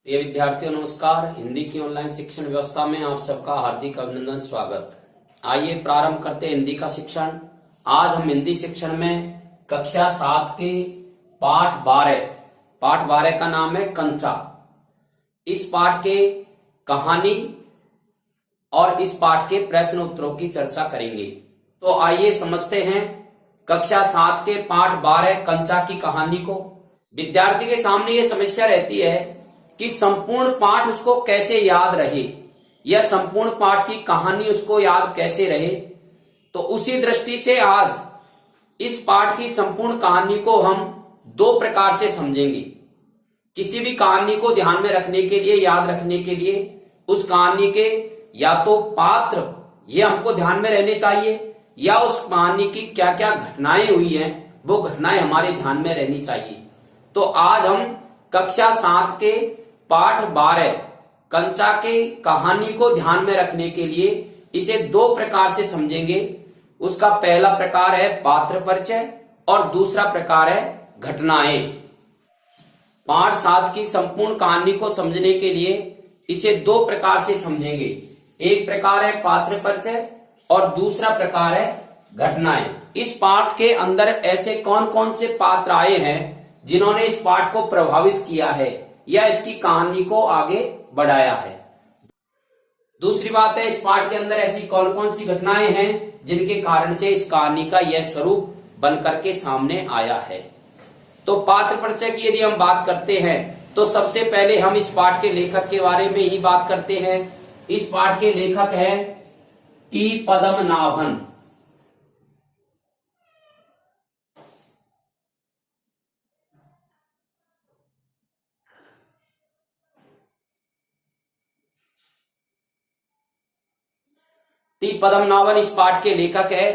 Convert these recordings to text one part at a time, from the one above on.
प्रिय विद्यार्थियों नमस्कार। हिंदी की ऑनलाइन शिक्षण व्यवस्था में आप सबका हार्दिक अभिनंदन स्वागत। आइए प्रारंभ करते हैं हिंदी का शिक्षण। आज हम हिंदी शिक्षण में कक्षा 7 के पाठ 12 का नाम है कंचा। इस पाठ के कहानी और इस पाठ के प्रश्न उत्तरों की चर्चा करेंगे। तो आइए समझते हैं कक्षा 7 के पाठ 12 कंचा की कहानी को। विद्यार्थी के सामने ये समस्या रहती है कि संपूर्ण पाठ उसको कैसे याद रहे या संपूर्ण पाठ की कहानी उसको याद कैसे रहे। तो उसी दृष्टि से आज इस पाठ की संपूर्ण कहानी को हम दो प्रकार से समझेंगे। किसी भी कहानी को ध्यान में रखने के लिए, याद रखने के लिए उस कहानी के या तो पात्र ये हमको ध्यान में रहने चाहिए या उस कहानी की क्या क्या घटनाएं हुई हैं वो घटनाएं हमारे ध्यान में रहनी चाहिए। तो आज हम कक्षा 7 के पाठ 12 कंचा के कहानी को ध्यान में रखने के लिए इसे दो प्रकार से समझेंगे। उसका पहला प्रकार है पात्र परिचय और दूसरा प्रकार है घटनाएं। पाठ 7 की संपूर्ण कहानी को समझने के लिए इसे दो प्रकार से समझेंगे। एक प्रकार है पात्र परिचय और दूसरा प्रकार है घटनाएं। इस पाठ के अंदर ऐसे कौन कौन से पात्र आए हैं जिन्होंने इस पाठ को प्रभावित किया है या इसकी कहानी को आगे बढ़ाया है। दूसरी बात है इस पाठ के अंदर ऐसी कौन कौन सी घटनाएं हैं जिनके कारण से इस कहानी का यह स्वरूप बनकर के सामने आया है। तो पात्र परिचय की यदि हम बात करते हैं तो सबसे पहले हम इस पाठ के लेखक के बारे में ही बात करते हैं। इस पाठ के लेखक हैं टी पद्मनाभन। टी पद्मनाभन इस पाठ के लेखक है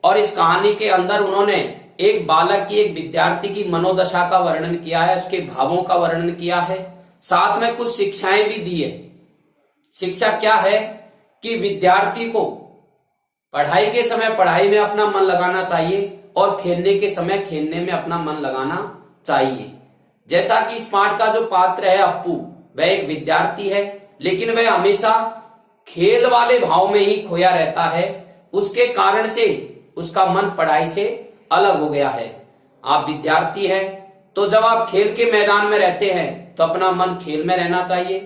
और इस कहानी के अंदर उन्होंने एक बालक की, एक विद्यार्थी की मनोदशा का वर्णन किया है, उसके भावों का वर्णन किया है, साथ में कुछ शिक्षाएं भी दी है। शिक्षा क्या है कि विद्यार्थी को पढ़ाई के समय पढ़ाई में अपना मन लगाना चाहिए और खेलने के समय खेलने में अपना मन लगाना चाहिए। जैसा कि इस पाठ का जो पात्र है अप्पू, वह एक विद्यार्थी है लेकिन वह हमेशा खेल वाले भाव में ही खोया रहता है। उसके कारण से उसका मन पढ़ाई से अलग हो गया है। आप विद्यार्थी हैं तो जब आप खेल के मैदान में रहते हैं तो अपना मन खेल में रहना चाहिए,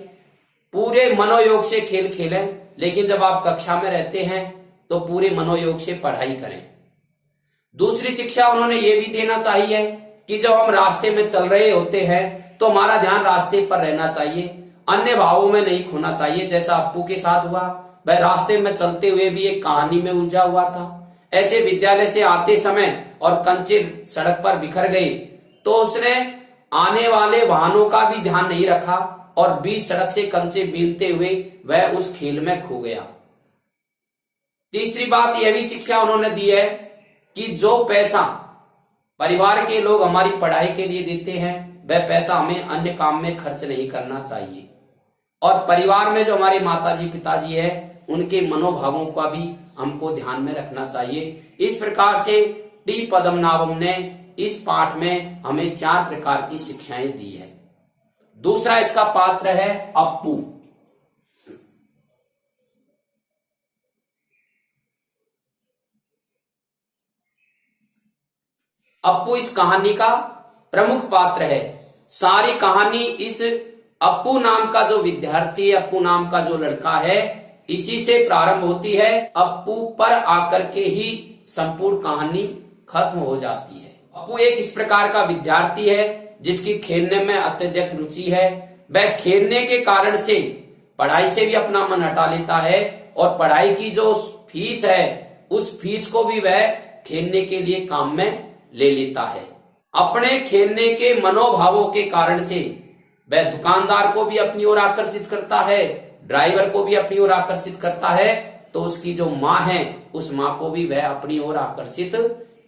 पूरे मनोयोग से खेल खेलें। लेकिन जब आप कक्षा में रहते हैं तो पूरे मनोयोग से पढ़ाई करें। दूसरी शिक्षा उन्होंने ये भी देना चाहिए कि जब हम रास्ते में चल रहे होते हैं तो हमारा ध्यान रास्ते पर रहना चाहिए, अन्य भावों में नहीं खोना चाहिए। जैसा अप्पू के साथ हुआ, वह रास्ते में चलते हुए भी एक कहानी में उलझा हुआ था। ऐसे विद्यालय से आते समय और कंचे सड़क पर बिखर गए तो उसने आने वाले वाहनों का भी ध्यान नहीं रखा और बीच सड़क से कंचे बीनते हुए वह उस खेल में खो गया। तीसरी बात यह भी शिक्षा उन्होंने दी है कि जो पैसा परिवार के लोग हमारी पढ़ाई के लिए देते हैं वह पैसा हमें अन्य काम में खर्च नहीं करना चाहिए और परिवार में जो हमारे माताजी पिताजी है उनके मनोभावों का भी हमको ध्यान में रखना चाहिए। इस प्रकार से टी पद्मनाभन ने इस पाठ में हमें 4 प्रकार की शिक्षाएं दी है। दूसरा इसका पात्र है अप्पू। अप्पू इस कहानी का प्रमुख पात्र है। सारी कहानी इस अप्पू नाम का जो विद्यार्थी, अप्पू नाम का जो लड़का है, इसी से प्रारंभ होती है। अप्पू पर आकर के ही संपूर्ण कहानी खत्म हो जाती है। अप्पू एक इस प्रकार का विद्यार्थी है जिसकी खेलने में अत्यधिक रुचि है। वह खेलने के कारण से पढ़ाई से भी अपना मन हटा लेता है और पढ़ाई की जो फीस है उस फीस को भी वह खेलने के लिए काम में ले लेता है। अपने खेलने के मनोभावों के कारण से वह दुकानदार को भी अपनी ओर आकर्षित करता है, ड्राइवर को भी अपनी ओर आकर्षित करता है, तो उसकी जो माँ है उस माँ को भी वह अपनी ओर आकर्षित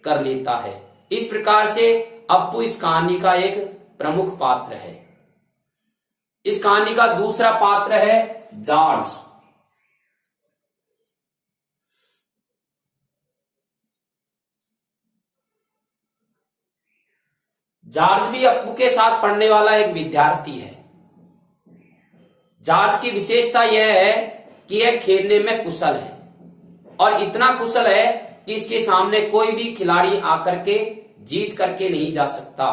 कर लेता है। इस प्रकार से अप्पू इस कहानी का एक प्रमुख पात्र है। इस कहानी का दूसरा पात्र है जॉर्ज। जॉर्ज भी अप्पू के साथ पढ़ने वाला एक विद्यार्थी है। जॉर्ज की विशेषता यह है कि यह खेलने में कुशल है और इतना कुशल है कि इसके सामने कोई भी खिलाड़ी आकर के जीत करके नहीं जा सकता।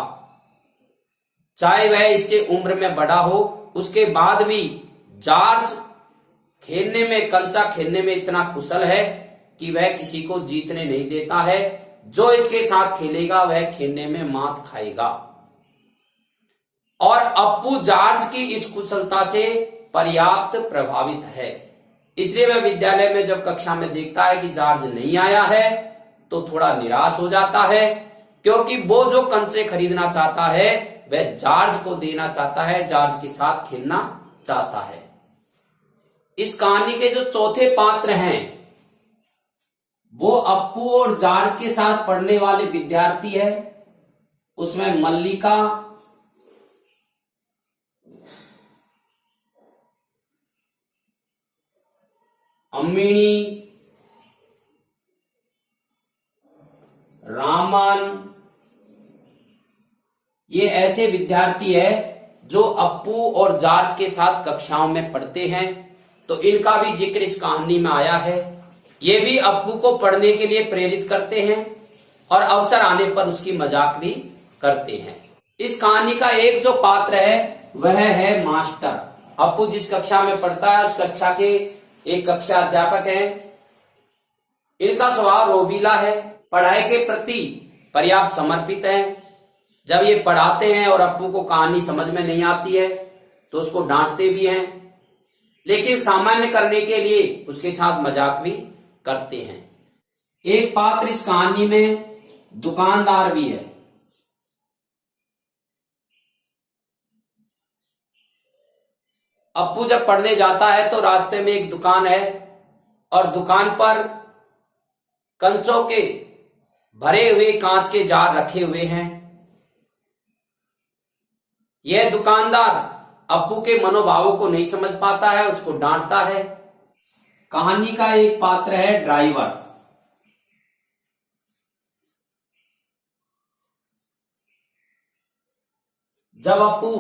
चाहे वह इससे उम्र में बड़ा हो, उसके बाद भी जॉर्ज खेलने में, कंचा खेलने में इतना कुशल है कि वह किसी को जीतने नहीं देता है। जो इसके साथ खेलेगा वह खेलने में मात खाएगा। और अप्पू जॉर्ज की इस कुशलता से पर्याप्त प्रभावित है, इसलिए वह विद्यालय में जब कक्षा में देखता है कि जॉर्ज नहीं आया है तो थोड़ा निराश हो जाता है, क्योंकि वो जो कंचे खरीदना चाहता है वह जॉर्ज को देना चाहता है, जॉर्ज के साथ खेलना चाहता है। इस कहानी के जो चौथे पात्र हैं वो अप्पू और जॉर्ज के साथ पढ़ने वाले विद्यार्थी है। उसमें मल्लिका, अम्मिणी, रामन, ये ऐसे विद्यार्थी है जो अप्पू और जॉर्ज के साथ कक्षाओं में पढ़ते हैं। तो इनका भी जिक्र इस कहानी में आया है। ये भी अप्पू को पढ़ने के लिए प्रेरित करते हैं और अवसर आने पर उसकी मजाक भी करते हैं। इस कहानी का एक जो पात्र है वह है मास्टर। अप्पू जिस कक्षा में पढ़ता है उस कक्षा के एक कक्षा अध्यापक हैं। इनका स्वभाव रोबीला है, पढ़ाई के प्रति पर्याप्त समर्पित है। जब ये पढ़ाते हैं और अप्पू को कहानी समझ में नहीं आती है तो उसको डांटते भी हैं, लेकिन सामान्य करने के लिए उसके साथ मजाक भी करते हैं। एक पात्र इस कहानी में दुकानदार भी है। अप्पू जब पढ़ने जाता है तो रास्ते में एक दुकान है और दुकान पर कंचों के भरे हुए कांच के जार रखे हुए हैं। यह दुकानदार अप्पू के मनोभावों को नहीं समझ पाता है, उसको डांटता है। कहानी का एक पात्र है ड्राइवर। जब अप्पू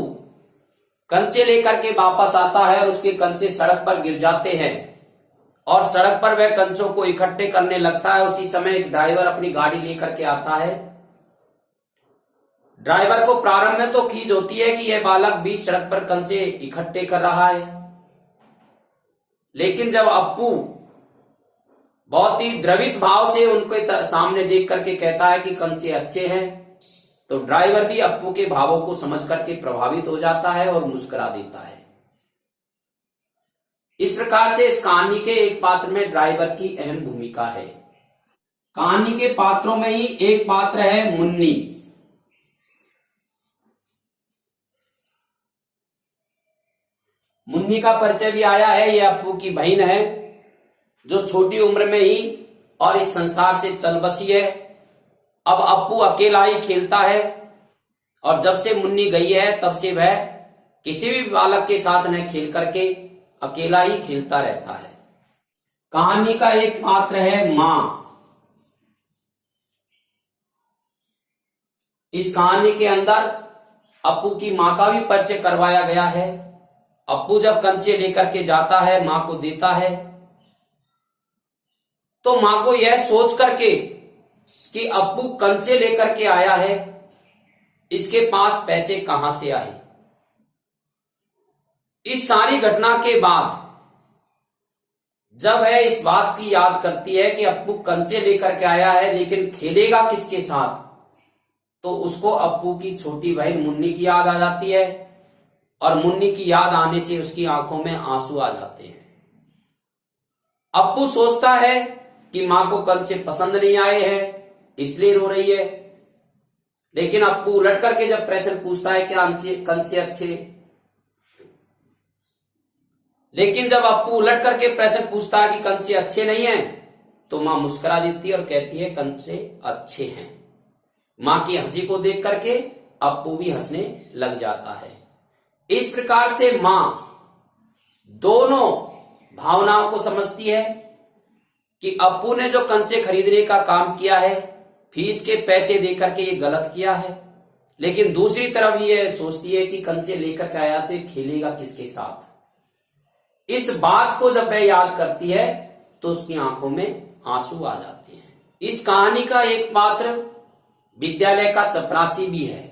कंचे लेकर के वापस आता है और उसके कंचे सड़क पर गिर जाते हैं और सड़क पर वह कंचों को इकट्ठे करने लगता है, उसी समय एक ड्राइवर अपनी गाड़ी लेकर के आता है। ड्राइवर को प्रारंभ में तो खीज होती है कि यह बालक बीच सड़क पर कंचे इकट्ठे कर रहा है, लेकिन जब अप्पू बहुत ही द्रवित भाव से उनके सामने देख करके कहता है कि कंचे अच्छे हैं, तो ड्राइवर भी अप्पू के भावों को समझ करके प्रभावित हो जाता है और मुस्कुरा देता है। इस प्रकार से इस कहानी के एक पात्र में ड्राइवर की अहम भूमिका है। कहानी के पात्रों में ही एक पात्र है मुन्नी। मुन्नी का परिचय भी आया है। यह अप्पू की बहन है जो छोटी उम्र में ही और इस संसार से चल बसी है। अब अप्पू अकेला ही खेलता है और जब से मुन्नी गई है तब से वह किसी भी बालक के साथ न खेल करके अकेला ही खेलता रहता है। कहानी का एक पात्र है मां। इस कहानी के अंदर अप्पू की मां का भी परिचय करवाया गया है। अप्पू जब कंचे लेकर के जाता है, मां को देता है, तो मां को यह सोच करके कि अप्पू कंचे लेकर के आया है, इसके पास पैसे कहां से आए। इस सारी घटना के बाद जब है इस बात की याद करती है कि अप्पू कंचे लेकर के आया है लेकिन खेलेगा किसके साथ, तो उसको अप्पू की छोटी बहन मुन्नी की याद आ जाती है और मुन्नी की याद आने से उसकी आंखों में आंसू आ जाते हैं। अप्पू सोचता है कि मां को कंचे पसंद नहीं आए हैं इसलिए रो रही है, लेकिन अप्पू उलट करके जब प्रश्न पूछता है क्या कंचे अच्छे, लेकिन जब अप्पू उलट करके प्रश्न पूछता है कि कंचे अच्छे नहीं हैं, तो मां मुस्कुरा देती है और कहती है कंचे अच्छे हैं। मां की हंसी को देख करके अप्पू भी हंसने लग जाता है। इस प्रकार से मां दोनों भावनाओं को समझती है कि अप्पू ने जो कंचे खरीदने का काम किया है, फीस के पैसे देकर के ये गलत किया है, लेकिन दूसरी तरफ ये सोचती है कि कंचे लेकर के आया तो खेलेगा किसके साथ। इस बात को जब वह याद करती है तो उसकी आंखों में आंसू आ जाते हैं। इस कहानी का एक पात्र विद्यालय का चपरासी भी है।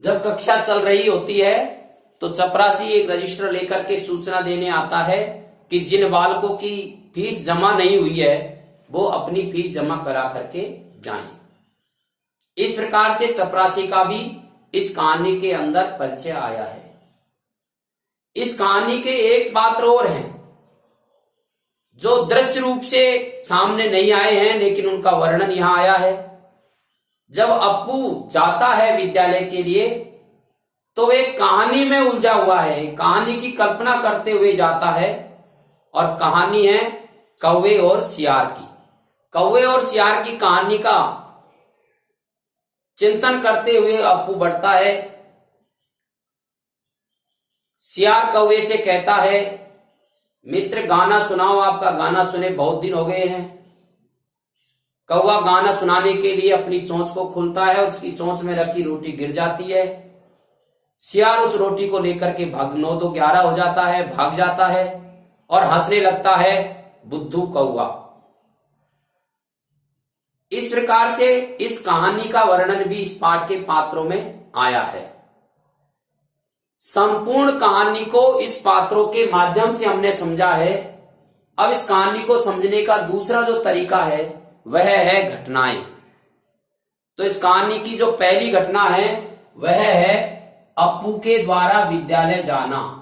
जब कक्षा चल रही होती है तो चपरासी एक रजिस्टर लेकर के सूचना देने आता है कि जिन बालकों की फीस जमा नहीं हुई है वो अपनी फीस जमा करा करके जाएं। इस प्रकार से चपरासी का भी इस कहानी के अंदर परिचय आया है। इस कहानी के एक पात्र और हैं जो दृश्य रूप से सामने नहीं आए हैं, लेकिन उनका वर्णन यहां आया है। जब अप्पू जाता है विद्यालय के लिए तो वे कहानी में उलझा हुआ है, कहानी की कल्पना करते हुए जाता है, और कहानी है कौवे और सियार की। कौवे और सियार की कहानी का चिंतन करते हुए अप्पू बढ़ता है। सियार कौवे से कहता है, मित्र गाना सुनाओ, आपका गाना सुने बहुत दिन हो गए हैं। कौवा गाना सुनाने के लिए अपनी चोंच को खोलता है, उसकी चोंच में रखी रोटी गिर जाती है। सियार उस रोटी को लेकर के 9 तो 11 हो जाता है, भाग जाता है और हंसने लगता है, बुद्धू कौवा। इस प्रकार से इस कहानी का वर्णन भी इस पाठ के पात्रों में आया है। संपूर्ण कहानी को इस पात्रों के माध्यम से हमने समझा है। अब इस कहानी को समझने का दूसरा जो तरीका है वह है घटनाएं। तो इस कहानी की जो पहली घटना है वह है अप्पू के द्वारा विद्यालय जाना।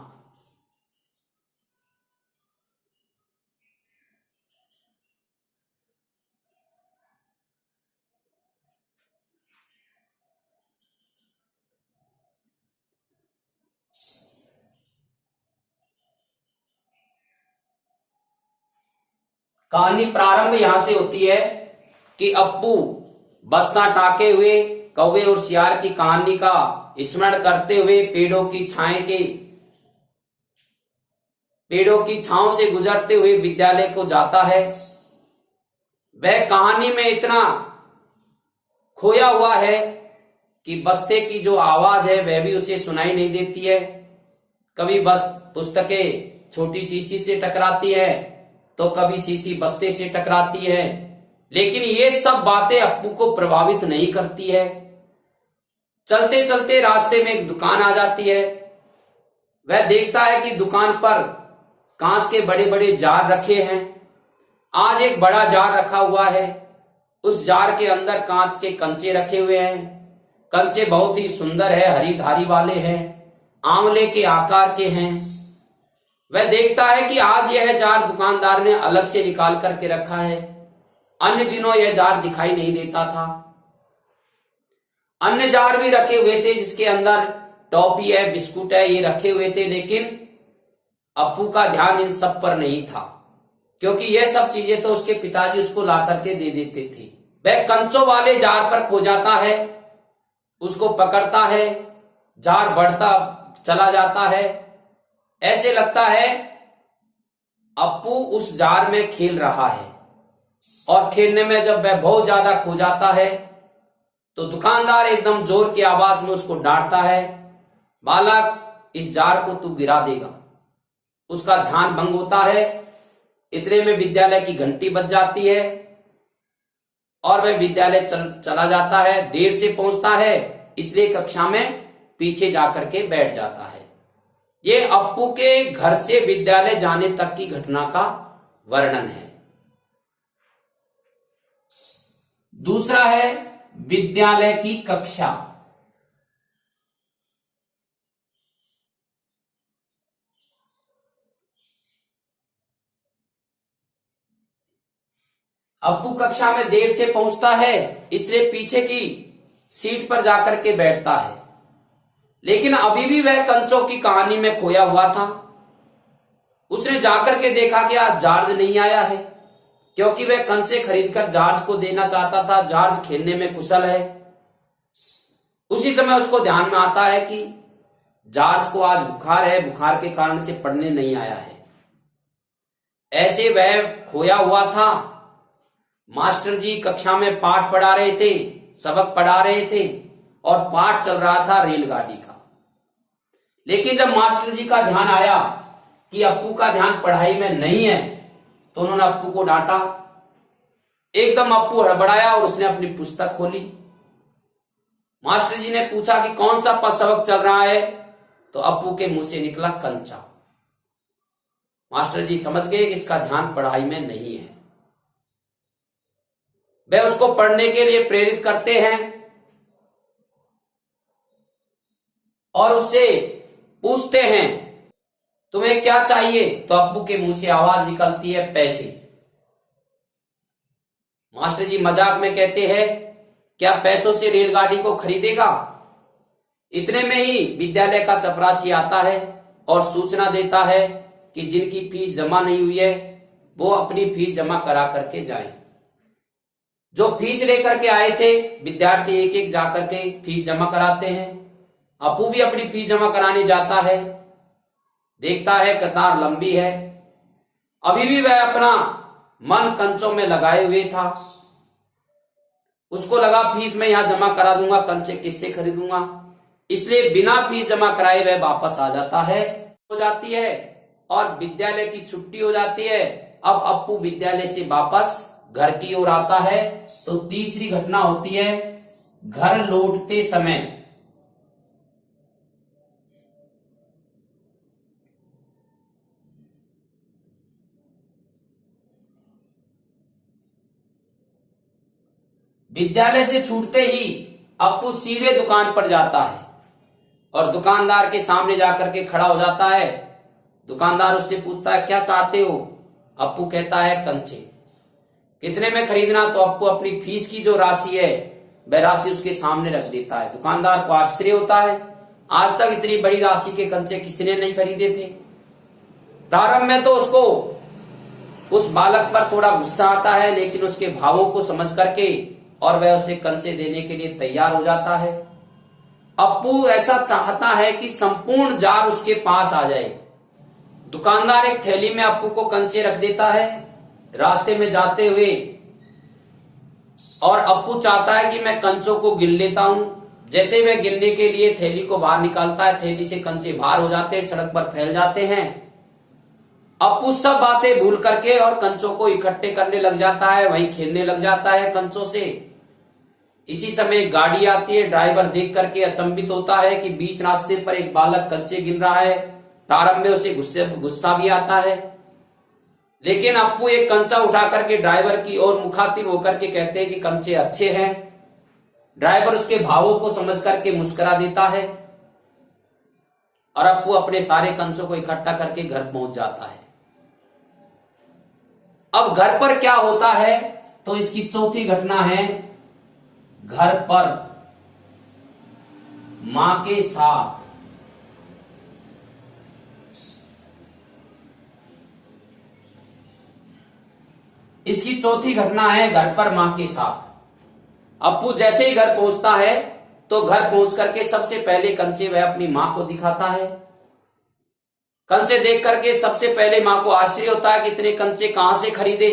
कहानी प्रारंभ यहां से होती है कि अप्पू बस्ता टाके हुए कौवे और सियार की कहानी का स्मरण करते हुए पेड़ों की छांव से गुजरते हुए विद्यालय को जाता है। वह कहानी में इतना खोया हुआ है कि बस्ते की जो आवाज है वह भी उसे सुनाई नहीं देती है। कभी बस पुस्तकें छोटी शीशी से टकराती है तो कभी शीशी बस्ते से टकराती है, लेकिन ये सब बातें अप्पू को प्रभावित नहीं करती है। चलते चलते रास्ते में एक दुकान आ जाती है। वह देखता है कि दुकान पर कांच के बड़े बड़े जार रखे हैं। आज एक बड़ा जार रखा हुआ है। उस जार के अंदर कांच के कंचे रखे हुए हैं। कंचे बहुत ही सुंदर है, हरी धारी वाले हैं, आंवले के आकार के हैं। वह देखता है कि आज यह जार दुकानदार ने अलग से निकाल करके रखा है। अन्य दिनों यह जार दिखाई नहीं देता था। अन्य जार भी रखे हुए थे जिसके अंदर टॉफी है, बिस्कुट है, ये रखे हुए थे, लेकिन अप्पू का ध्यान इन सब पर नहीं था, क्योंकि यह सब चीजें तो उसके पिताजी उसको ला करके दे देते थे। वह कंचों वाले जार पर खो जाता है, उसको पकड़ता है, जार बढ़ता चला जाता है। ऐसे लगता है अप्पू उस जार में खेल रहा है, और खेलने में जब वह बहुत ज्यादा खो जाता है तो दुकानदार एकदम जोर की आवाज में उसको डांटता है, बालक इस जार को तू गिरा देगा। उसका ध्यान भंग होता है। इतने में विद्यालय की घंटी बज जाती है और वह विद्यालय चला जाता है। देर से पहुंचता है इसलिए कक्षा में पीछे जाकर के बैठ जाता है। ये अप्पू के घर से विद्यालय जाने तक की घटना का वर्णन है। दूसरा है विद्यालय की कक्षा। अप्पू कक्षा में देर से पहुंचता है इसलिए पीछे की सीट पर जाकर के बैठता है, लेकिन अभी भी वह कंचों की कहानी में खोया हुआ था। उसने जाकर के देखा कि आज जॉर्ज नहीं आया है, क्योंकि वह कंचे खरीदकर जॉर्ज को देना चाहता था। जॉर्ज खेलने में कुशल है। उसी समय उसको ध्यान में आता है कि जॉर्ज को आज बुखार है, बुखार के कारण से पढ़ने नहीं आया है। ऐसे वह खोया हुआ था मास्टर जी कक्षा में पाठ पढ़ा रहे थे, सबक पढ़ा रहे थे और पाठ चल रहा था रेलगाड़ी का। लेकिन जब मास्टर जी का ध्यान आया कि अप्पू का ध्यान पढ़ाई में नहीं है तो उन्होंने अप्पू को डांटा। एकदम अप्पू हड़बड़ाया और उसने अपनी पुस्तक खोली। मास्टर जी ने पूछा कि कौन सा सबक चल रहा है, तो अप्पू के मुंह से निकला कंचा। मास्टर जी समझ गए कि इसका ध्यान पढ़ाई में नहीं है। वे उसको पढ़ने के लिए प्रेरित करते हैं और उससे पूछते हैं तुम्हें क्या चाहिए, तो अप्पू के मुंह से आवाज निकलती है पैसे। मास्टर जी मजाक में कहते हैं क्या पैसों से रेलगाड़ी को खरीदेगा। इतने में ही विद्यालय का चपरासी आता है और सूचना देता है कि जिनकी फीस जमा नहीं हुई है वो अपनी फीस जमा करा करके जाएं। जो फीस लेकर के आए थे विद्यार्थी एक एक जाकर के फीस जमा कराते हैं। अप्पू भी अपनी फीस जमा कराने जाता है, देखता है कतार लंबी है। अभी भी वह अपना मन कंचों में लगाए हुए था। उसको लगा फीस में यहां जमा करा दूंगा, कंचे किससे खरीदूंगा, इसलिए बिना फीस जमा कराए वह वापस आ जाता है। हो जाती है और विद्यालय की छुट्टी हो जाती है। अब अप्पू विद्यालय से वापस घर की ओर आता है। तो तीसरी घटना होती है घर लौटते समय। विद्यालय से छूटते ही अप्पू सीधे दुकान पर जाता है और दुकानदार के सामने जाकर के खड़ा हो जाता है। दुकानदार उससे पूछता है क्या चाहते हो। अप्पू कहता है कंचे। कितने में खरीदना, तो अप्पू अपनी फीस की जो राशि है वह राशि उसके सामने रख देता है। दुकानदार को आश्चर्य होता है, आज तक इतनी बड़ी राशि के कंचे किसी ने नहीं खरीदे थे। प्रारंभ में तो उसको उस बालक पर थोड़ा गुस्सा आता है, लेकिन उसके भावों को समझ करके और वह उसे कंचे देने के लिए तैयार हो जाता है। अप्पू ऐसा चाहता है कि संपूर्ण जार उसके पास आ जाए। दुकानदार एक थैली में अप्पू को कंचे रख देता है रास्ते में जाते हुए, और अप्पू चाहता है कि मैं कंचों को गिन लेता हूं। जैसे वह गिनने के लिए थैली को बाहर निकालता है, थैली से कंचे बाहर हो जाते हैं, सड़क पर फैल जाते हैं। अप्पू सब बातें भूल करके और कंचों को इकट्ठे करने लग जाता है, वहीं खेलने लग जाता है कंचों से। इसी समय गाड़ी आती है। ड्राइवर देख करके अचंभित होता है कि बीच रास्ते पर एक बालक कंचे गिन रहा है। प्रारंभ में उसे गुस्सा भी आता है, लेकिन अप्पू एक कंचा उठा करके ड्राइवर की ओर मुखातिब होकर के कहते हैं कि कंचे अच्छे हैं। ड्राइवर उसके भावों को समझ करके मुस्कुरा देता है और अप्पू अपने सारे कंचों को इकट्ठा करके घर पहुंच जाता है। अब घर पर क्या होता है, तो इसकी चौथी घटना है घर पर मां के साथ। इसकी चौथी घटना है घर पर मां के साथ। अप्पू जैसे ही घर पहुंचता है तो घर पहुंच करके सबसे पहले कंचे वह अपनी मां को दिखाता है। कंचे देख करके सबसे पहले मां को आश्चर्य होता है कि इतने कंचे कहां से खरीदे,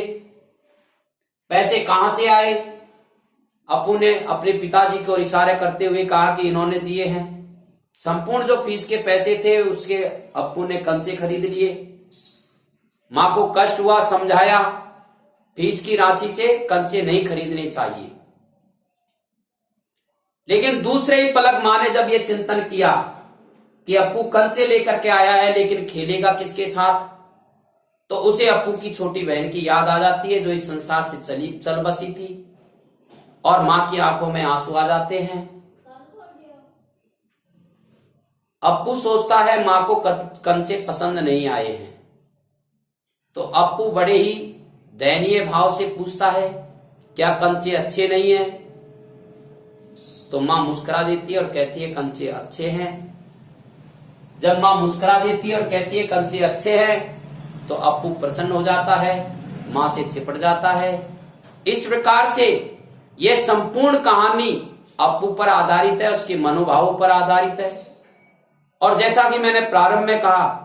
पैसे कहां से आए। अप्पू ने अपने पिताजी को इशारा करते हुए कहा कि इन्होंने दिए हैं। संपूर्ण जो फीस के पैसे थे उसके अप्पू ने कंचे खरीद लिए। मां को कष्ट हुआ, समझाया फीस की राशि से कंचे नहीं खरीदने चाहिए। लेकिन दूसरे ही पलक मां ने जब ये चिंतन किया कि अप्पू कंचे लेकर के आया है लेकिन खेलेगा किसके साथ, तो उसे अप्पू की छोटी बहन की याद आ जाती है जो इस संसार से चल बसी थी, और मां की आंखों में आंसू आ जाते हैं। अप्पू सोचता है मां को कंचे पसंद नहीं आए हैं, तो अप्पू बड़े ही दयनीय भाव से पूछता है क्या कंचे अच्छे नहीं हैं, तो मां मुस्कुरा देती है और कहती है कंचे अच्छे हैं। जब मां मुस्कुरा देती है और कहती है कंचे अच्छे हैं तो अप्पू प्रसन्न हो जाता है, मां से चिपट जाता है। इस प्रकार से यह संपूर्ण कहानी अप्पू पर आधारित है, उसके मनोभावों पर आधारित है। और जैसा कि मैंने प्रारंभ में कहा,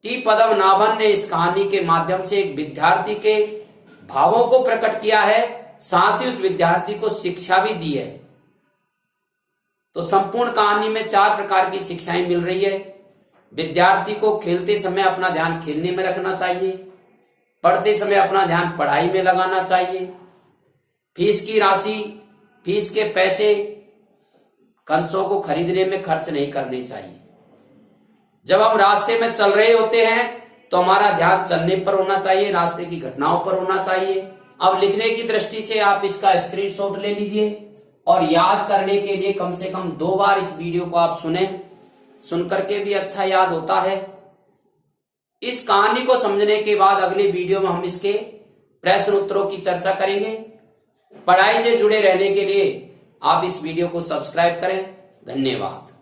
टी पद्मनाभन ने इस कहानी के माध्यम से एक विद्यार्थी के भावों को प्रकट किया है, साथ ही उस विद्यार्थी को शिक्षा भी दी है। तो संपूर्ण कहानी में 4 प्रकार की शिक्षाएं मिल रही है। विद्यार्थी को खेलते समय अपना ध्यान खेलने में रखना चाहिए, पढ़ते समय अपना ध्यान पढ़ाई में लगाना चाहिए, फीस की राशि, फीस के पैसे कंसों को खरीदने में खर्च नहीं करने चाहिए। जब हम रास्ते में चल रहे होते हैं तो हमारा ध्यान चलने पर होना चाहिए, रास्ते की घटनाओं पर होना चाहिए। अब लिखने की दृष्टि से आप इसका स्क्रीनशॉट ले लीजिए और याद करने के लिए कम से कम 2 बार इस वीडियो को आप सुने, सुन करके भी अच्छा याद होता है। इस कहानी को समझने के बाद अगले वीडियो में हम इसके प्रश्न उत्तरों की चर्चा करेंगे। पढ़ाई से जुड़े रहने के लिए आप इस वीडियो को सब्सक्राइब करें। धन्यवाद।